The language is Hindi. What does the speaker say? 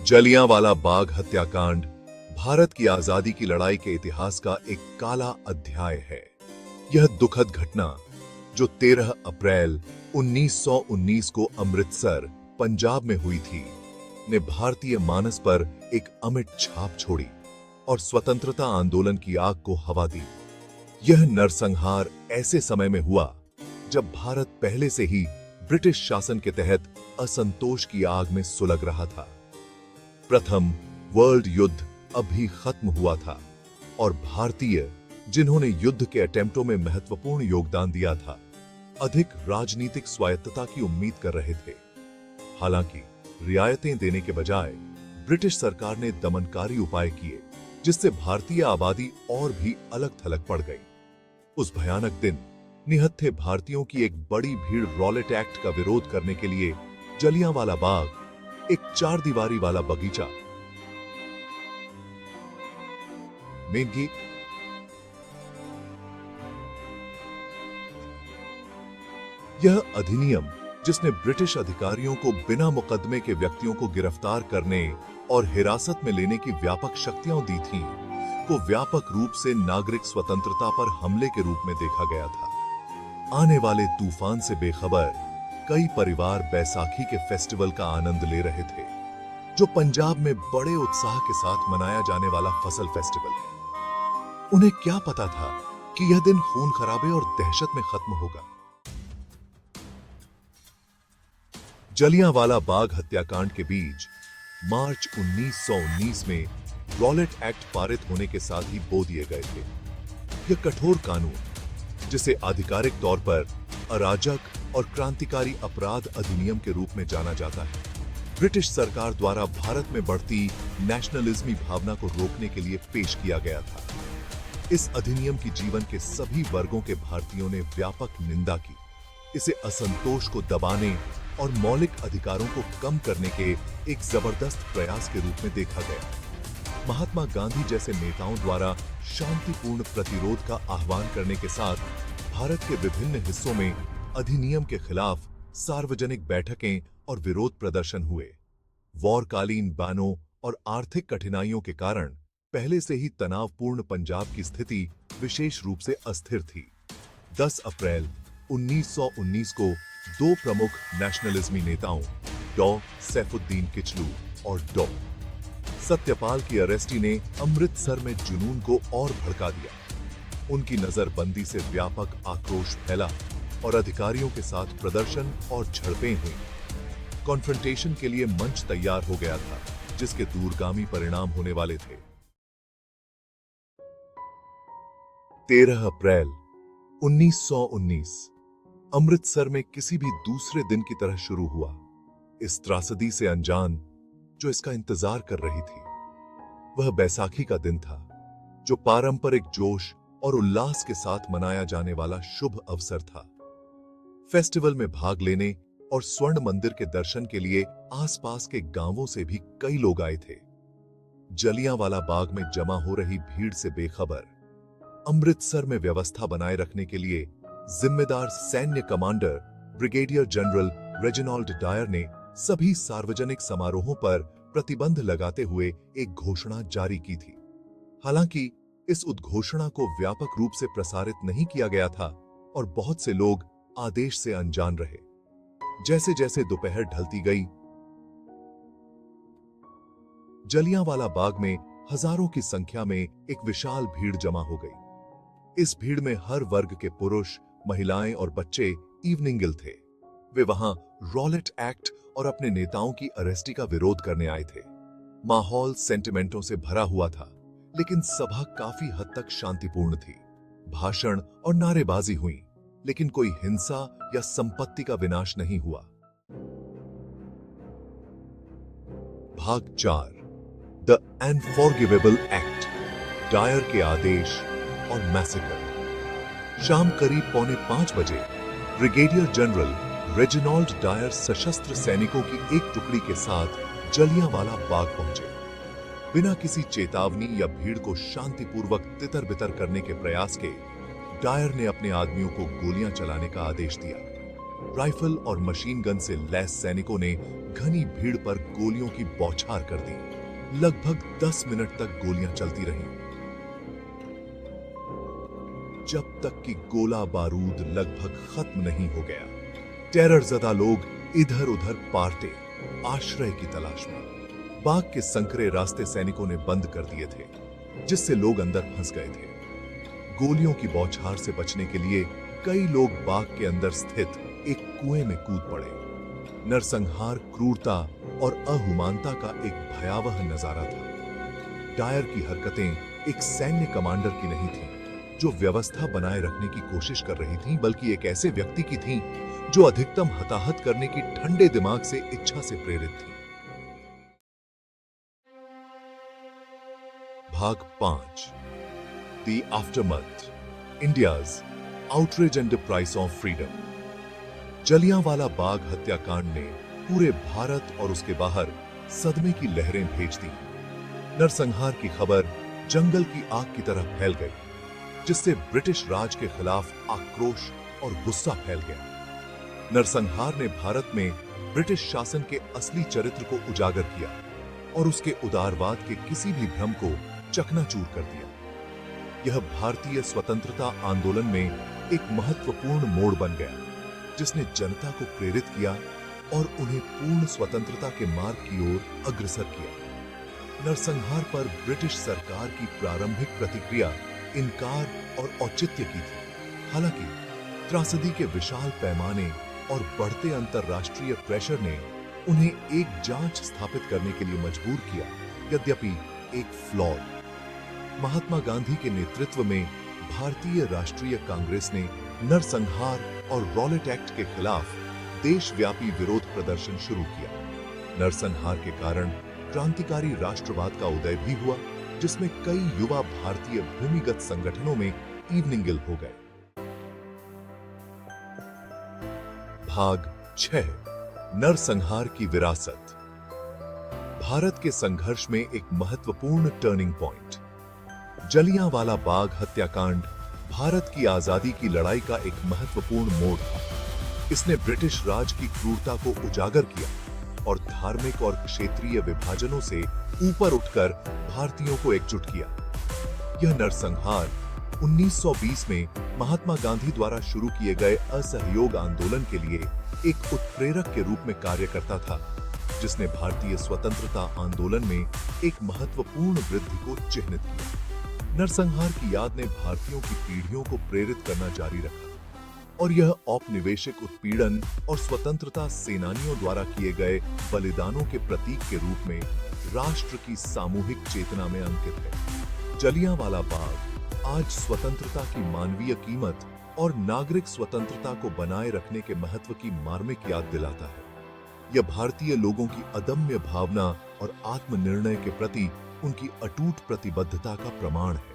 जलियांवाला बाग हत्याकांड भारत की आजादी की लड़ाई के इतिहास का एक काला अध्याय है। यह दुखद घटना जो 13 अप्रैल 1919 को अमृतसर, पंजाब में हुई थी, ने भारतीय मानस पर एक अमिट छाप छोड़ी और स्वतंत्रता आंदोलन की आग को हवा दी। यह नरसंहार ऐसे समय में हुआ जब भारत पहले से ही ब्रिटिश शासन के तहत असंतोष की आग में सुलग रहा था। प्रथम वर्ल्ड युद्ध अभी खत्म हुआ था और भारतीय, जिन्होंने युद्ध के अटेम्प्टों में महत्वपूर्ण योगदान दिया था, अधिक राजनीतिक स्वायत्तता की उम्मीद कर रहे थे। हालांकि रियायतें देने के बजाय ब्रिटिश सरकार ने दमनकारी उपाय किए, जिससे भारतीय आबादी और भी अलग थलग पड़ गई। उस भयानक दिन निहत्थे भारतीयों की एक बड़ी भीड़ रॉलेट एक्ट का विरोध करने के लिए जलियांवाला बाग, एक 4 दीवारी वाला बगीचा, मेन गेट, यह अधिनियम, जिसने ब्रिटिश अधिकारियों को बिना मुकदमे के व्यक्तियों को गिरफ्तार करने और हिरासत में लेने की व्यापक शक्तियां दी थीं, को व्यापक रूप से नागरिक स्वतंत्रता पर हमले के रूप में देखा गया था। आने वाले तूफान से बेखबर कई परिवार बैसाखी के फेस्टिवल का आनंद ले रहे थे, जो पंजाब में बड़े उत्साह के साथ मनाया जाने वाला फसल फेस्टिवल है। उन्हें क्या पता था कि यह दिन खून खराबे और दहशत में खत्म होगा। जलियांवाला बाग हत्याकांड के बीच मार्च 1919 में रॉलेट एक्ट पारित होने के साथ ही बो दिए गए थे। यह कठोर कानून, जिसे आधिकारिक तौर पर अराजक और क्रांतिकारी अपराध अधिनियम के रूप में जाना जाता है, ब्रिटिश सरकार द्वारा भारत में बढ़ती नेशनलिज्मी भावना को रोकने के लिए पेश किया गया था। इस अधिनियम की जीवन के सभी वर्गों के भारतीयों ने व्यापक निंदा की। इसे असंतोष को दबाने और मौलिक अधिकारों को कम करने के एक जबरदस्त प्रयास के रूप में देखा गया। महात्मा गांधी जैसे नेताओं द्वारा शांतिपूर्ण प्रतिरोध का आह्वान करने के साथ भारत के विभिन्न हिस्सों में अधिनियम के खिलाफ सार्वजनिक बैठकें और विरोध प्रदर्शन हुए। वॉरकालीन बानों और आर्थिक कठिनाइयों के कारण पहले से ही तनावपूर्ण पंजाब की स्थिति विशेष रूप से अस्थिर थी। 10 अप्रैल 1919 को दो प्रमुख नेशनलिज्मी नेताओं, डॉ सैफुद्दीन किचलू और डॉ सत्यपाल की अरेस्टी ने अमृतसर में जुनून को और भड़का दिया। उनकी नजरबंदी से व्यापक आक्रोश फैला और अधिकारियों के साथ प्रदर्शन और झड़पें हुई। कॉन्फ्रंटेशन के लिए मंच तैयार हो गया था, जिसके दूरगामी परिणाम होने वाले थे। 13 अप्रैल 1919 अमृतसर में किसी भी दूसरे दिन की तरह शुरू हुआ। इस त्रासदी से अनजान, जो इसका इंतजार कर रही थी, वह बैसाखी का दिन था, जो पारंपरिक जोश और उल्लास के साथ मनाया जाने वाला शुभ अवसर था। फेस्टिवल में भाग लेने और स्वर्ण मंदिर के दर्शन के लिए आसपास के गांवों से भी कई लोग आए थे। जलियांवाला बाग में जमा हो रही भीड़ से बेखबर अमृतसर में व्यवस्था बनाए रखने के लिए जिम्मेदार सैन्य commander brigadier general Reginald Dyer ने सभी सार्वजनिक समारोहों पर प्रतिबंध लगाते हुए एक घोषणा जारी की थी। हालांकि इस उद्घोषणा को व्यापक रूप से प्रसारित नहीं किया गया था और बहुत से लोग आदेश से अनजान रहे। जैसे जैसे दोपहर ढलती गई, जलियांवाला बाग में हजारों की संख्या में एक विशाल भीड़ जमा हो गई। इस भीड़ में हर वर्ग के पुरुष, महिलाएं और बच्चे इवनिंगिल थे। वे वहां रॉलेट एक्ट और अपने नेताओं की अरेस्टी का विरोध करने आए थे। माहौल सेंटिमेंटों से भरा हुआ था, लेकिन सभा काफी हद तक शांतिपूर्ण थी। भाषण और नारेबाजी हुई, लेकिन कोई हिंसा या संपत्ति का विनाश नहीं हुआ। भाग 4, द अनफॉरगिवेबल एक्ट, डायर के आदेश और मैसेकर। शाम करीब 4:45 बजे ब्रिगेडियर जनरल रेजिनाल्ड डायर सशस्त्र सैनिकों की एक टुकड़ी के साथ जलियांवाला बाग पहुंचे। बिना किसी चेतावनी या भीड़ को शांतिपूर्वक तितर-बितर करने के प्रयास के डायर ने अपने आदमियों को गोलियां चलाने का आदेश दिया। राइफल और मशीन गन से लैस सैनिकों ने घनी भीड़ पर गोलियों की बौछार कर दी। लगभग 10 मिनट तक गोलियां चलती रहीं, जब तक कि गोला बारूद लगभग खत्म नहीं हो गया। टेररज़दा लोग इधर उधर पारते आश्रय की तलाश में। बाग के संकरे रास्ते सैनिकों ने बंद कर दिए थे, जिससे लोग अंदर फंस गए थे। गोलियों की बौछार से बचने के लिए कई लोग बाग के अंदर स्थित एक कुएं में कूद पड़े। नरसंहार, क्रूरता और अहुमानता का एक भयावह नजारा था। डायर की हरकतें एक सैन्य कमांडर की नहीं थीं, जो व्यवस्था बनाए रखने की कोशिश कर रही थीं, बल्कि एक ऐसे व्यक्ति की थीं जो अधिकतम हताहत करने की ठंडे दिमाग से इच्छा से प्रेरित थी। भाग 5 The Aftermath, India's Outrage and the Price of Freedom। Jallianwala Bagh हत्याकांड ने पूरे भारत और उसके बाहर सदमे की लहरें भेज दी। नरसंहार की खबर जंगल की आग की तरह फैल गई, जिससे ब्रिटिश राज के खिलाफ आक्रोश और गुस्सा फैल गया। नरसंहार ने भारत में ब्रिटिश शासन के असली चरित्र को उजागर किया और उसके उदारवाद के किसी भी भ्रम को चकनाचूर कर दिया। यह भारतीय स्वतंत्रता आंदोलन में एक महत्वपूर्ण मोड़ बन गया, जिसने जनता को प्रेरित किया और उन्हें पूर्ण स्वतंत्रता के मार्ग की ओर अग्रसर किया। नरसंहार पर ब्रिटिश सरकार की प्रारंभिक प्रतिक्रिया इनकार और औचित्य की थी। हालांकि त्रासदी के विशाल पैमाने और बढ़ते अंतरराष्ट्रीय प्रेशर ने उन्हें एक जांच स्थापित करने के लिए मजबूर किया। यद्यपि एक फ्लॉड महात्मा गांधी के नेतृत्व में भारतीय राष्ट्रीय कांग्रेस ने नरसंहार और रॉलेट एक्ट के खिलाफ देशव्यापी विरोध प्रदर्शन शुरू किया। नरसंहार के कारण क्रांतिकारी राष्ट्रवाद का उदय भी हुआ, जिसमें कई युवा भारतीय भूमिगत संगठनों में इवनिंग गिल हो गए। भाग 6 नरसंहार की विरासत। भारत के संघर्ष में एक महत्वपूर्ण टर्निंग पॉइंट। जलियांवाला बाग हत्याकांड भारत की आजादी की लड़ाई का एक महत्वपूर्ण मोड़ था। इसने ब्रिटिश राज की क्रूरता को उजागर किया और धार्मिक और क्षेत्रीय विभाजनों से ऊपर उठकर भारतीयों को एकजुट किया। यह नरसंहार 1920 में महात्मा गांधी द्वारा शुरू किए गए असहयोग आंदोलन के लिए एक उत्प्रेरक के रूप में कार्य करता था, जिसने भारतीय स्वतंत्रता आंदोलन में एक महत्वपूर्ण वृद्धि को चिह्नित किया। नरसंहार की याद ने भारतीयों की पीढ़ियों को प्रेरित करना जारी रखा और यह औपनिवेशिक उत्पीड़न और स्वतंत्रता सेनानियों द्वारा किए गए बलिदानों के प्रतीक के रूप में राष्ट्र की सामूहिक चेतना में अंकित है। जलियांवाला बाग आज स्वतंत्रता की मानवीय कीमत और नागरिक स्वतंत्रता को बनाए रखने के महत्व की मार्मिक याद दिलाता है। यह भारतीय लोगों की अदम्य भावना और आत्मनिर्णय के प्रति उनकी अटूट प्रतिबद्धता का प्रमाण है।